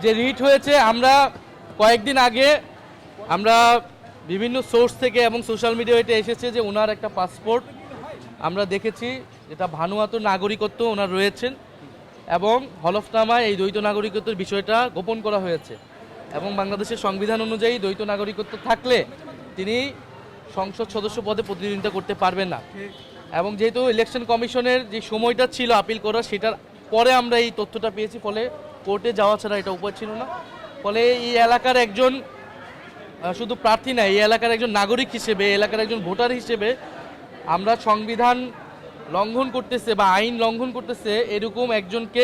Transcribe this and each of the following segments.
যে রিট হয়েছে, আমরা কয়েকদিন আগে আমরা বিভিন্ন সোর্স থেকে এবং সোশ্যাল মিডিয়ায় এটা এসেছে যে ওনার একটা পাসপোর্ট আমরা দেখেছি, যেটা ভানুয়াতুর নাগরিকত্ব ওনার রয়েছেন এবং হলফনামায় এই দ্বৈত নাগরিকত্বের বিষয়টা গোপন করা হয়েছে এবং বাংলাদেশের সংবিধান অনুযায়ী দ্বৈত নাগরিকত্ব থাকলে তিনি সংসদ সদস্য পদে প্রতিনিধিত্ব করতে পারবেন না। এবং যেহেতু ইলেকশন কমিশনের যে সময়টা ছিল আপিল করার, সেটার পরে আমরা এই তথ্যটা পেয়েছি, ফলে কোর্টে যাওয়া ছাড়া এটা উপায় ছিল না। ফলে এই এলাকার একজন শুধু প্রার্থী না, এই এলাকার একজন নাগরিক হিসেবে, এলাকার একজন ভোটার হিসেবে আমরা সংবিধান লঙ্ঘন করতেছে বা আইন লঙ্ঘন করতেছে এরকম একজনকে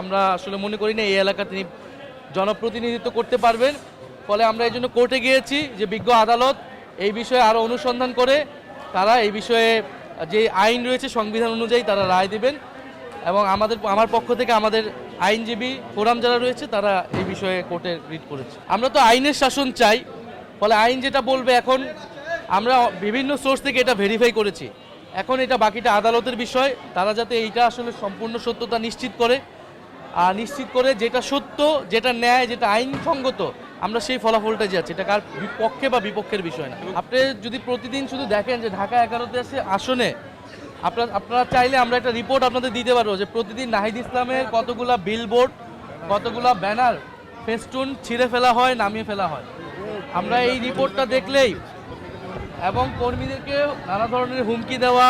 আমরা আসলে মনে করি না এই এলাকা তিনি জনপ্রতিনিধিত্ব করতে পারবেন। ফলে আমরা এই জন্য কোর্টে গিয়েছি যে বিজ্ঞ আদালত এই বিষয়ে আরও অনুসন্ধান করে তারা এই বিষয়ে যে আইন রয়েছে সংবিধান অনুযায়ী তারা রায় দেবেন এবং আমার পক্ষ থেকে আমাদের আইনজীবী ফোরাম যারা রয়েছে তারা এই বিষয়ে কোর্টে রিট করেছে। আমরা তো আইনের শাসন চাই, ফলে আইন যেটা বলবে, এখন আমরা বিভিন্ন সোর্স থেকে এটা ভেরিফাই করেছি, এখন এটা বাকিটা আদালতের বিষয়, তারা যাতে এইটা আসলে সম্পূর্ণ সত্যতা নিশ্চিত করে যেটা সত্য, যেটা ন্যায়, যেটা আইনসঙ্গত আমরা সেই ফলাফলটা যাচ্ছি, এটা কার পক্ষে বা বিপক্ষের বিষয় না। আপনি যদি প্রতিদিন শুধু দেখেন যে ঢাকা 11তে আসনে আপনারা চাইলে আমরা একটা রিপোর্ট আপনাদের দিতে পারবো যে প্রতিদিন নাহিদ ইসলামের কতগুলা বিলবোর্ড, কতগুলা ব্যানার, ফেস্টুন ছিঁড়ে ফেলা হয়, নামিয়ে ফেলা হয়। আমরা এই রিপোর্টটা দেখলেই, এবং কর্মীদেরকে নানা ধরনের হুমকি দেওয়া,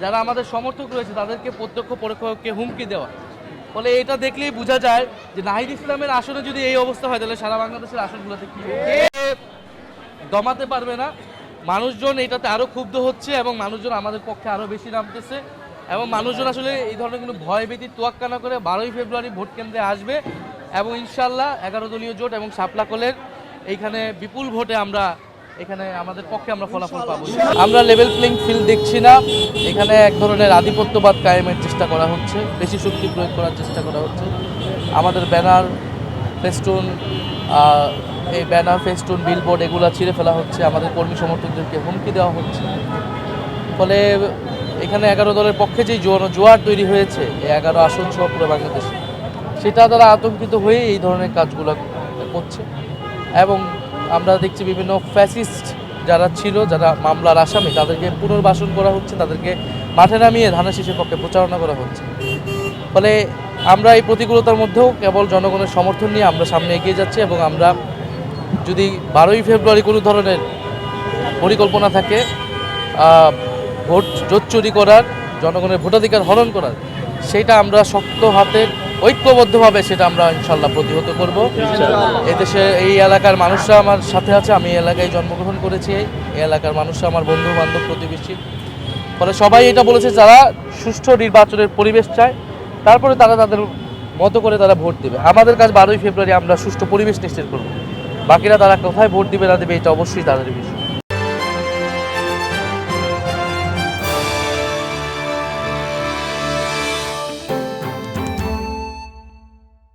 যারা আমাদের সমর্থক রয়েছে তাদেরকে প্রত্যক্ষ পরোক্ষকে হুমকি দেওয়া, ফলে এটা দেখলেই বোঝা যায় যে নাহিদ ইসলামের আসনে যদি এই অবস্থা হয় তাহলে সারা বাংলাদেশের আসনগুলোতে কি দমাতে পারবে না। মানুষজন এটাতে আরও ক্ষুব্ধ হচ্ছে এবং মানুষজন আমাদের পক্ষে আরও বেশি নামতেছে এবং মানুষজন আসলে এই ধরনের কোনো ভয়ভীতি তোয়াক্কা না করে 12ই ফেব্রুয়ারি ভোট কেন্দ্রে আসবে এবং ইনশাল্লাহ 11 দলীয় জোট এবং শাপলাকলের এইখানে বিপুল ভোটে আমরা এখানে আমাদের পক্ষে আমরা ফলাফল পাবো। আমরা লেভেল প্লেইং ফিল্ড দেখছি না, এখানে এক ধরনের আধিপত্যবাদ কায়েমের চেষ্টা করা হচ্ছে, বেশি শক্তি প্রয়োগ করার চেষ্টা করা হচ্ছে। আমাদের ব্যানার, ফেস্টুন, এই ব্যানার, ফেস্টুন, বিলবোর্ড এগুলো ছিঁড়ে ফেলা হচ্ছে, আমাদের কর্মী সমর্থকদেরকে হুমকি দেওয়া হচ্ছে। ফলে এখানে 11 দলের পক্ষে যেই জোয়ার তৈরি হয়েছে, এই 11 আসন সহ পুরো বাংলাদেশে, সেটা তারা আতঙ্কিত হয়ে এই ধরনের কাজগুলো করছে। এবং আমরা দেখছি বিভিন্ন ফ্যাসিস্ট যারা ছিল, যারা মামলার আসামি, তাদেরকে পুনর্বাসন করা হচ্ছে, তাদেরকে মাঠে নামিয়ে ধানের শীষের পক্ষে প্রচারণা করা হচ্ছে। ফলে আমরা এই প্রতিকূলতার মধ্যেও কেবল জনগণের সমর্থন নিয়ে আমরা সামনে এগিয়ে যাচ্ছি এবং আমরা যদি 12ই ফেব্রুয়ারি কোনো ধরনের পরিকল্পনা থাকে ভোট জোট চুরি করার, জনগণের ভোটাধিকার হরণ করার, সেটা আমরা শক্ত হাতে ঐক্যবদ্ধভাবে সেটা আমরা ইনশাল্লাহ প্রতিহত করব। এদেশে এই এলাকার মানুষরা আমার সাথে আছে, আমি এই এলাকায় জন্মগ্রহণ করেছি, এই এলাকার মানুষরা আমার বন্ধু বান্ধব, প্রতিবেশী। ফলে সবাই এটা বলেছে যারা সুষ্ঠু নির্বাচনের পরিবেশ চায়, তারপরে তারা তাদের মতো করে তারা ভোট দেবে। আমাদের কাজ 12ই ফেব্রুয়ারি আমরা সুষ্ঠু পরিবেশ নিশ্চিত করব, বাকিরা তারা কোথায় ভোট দিবে না দেবে এটা অবশ্যই তাদের বিষয়।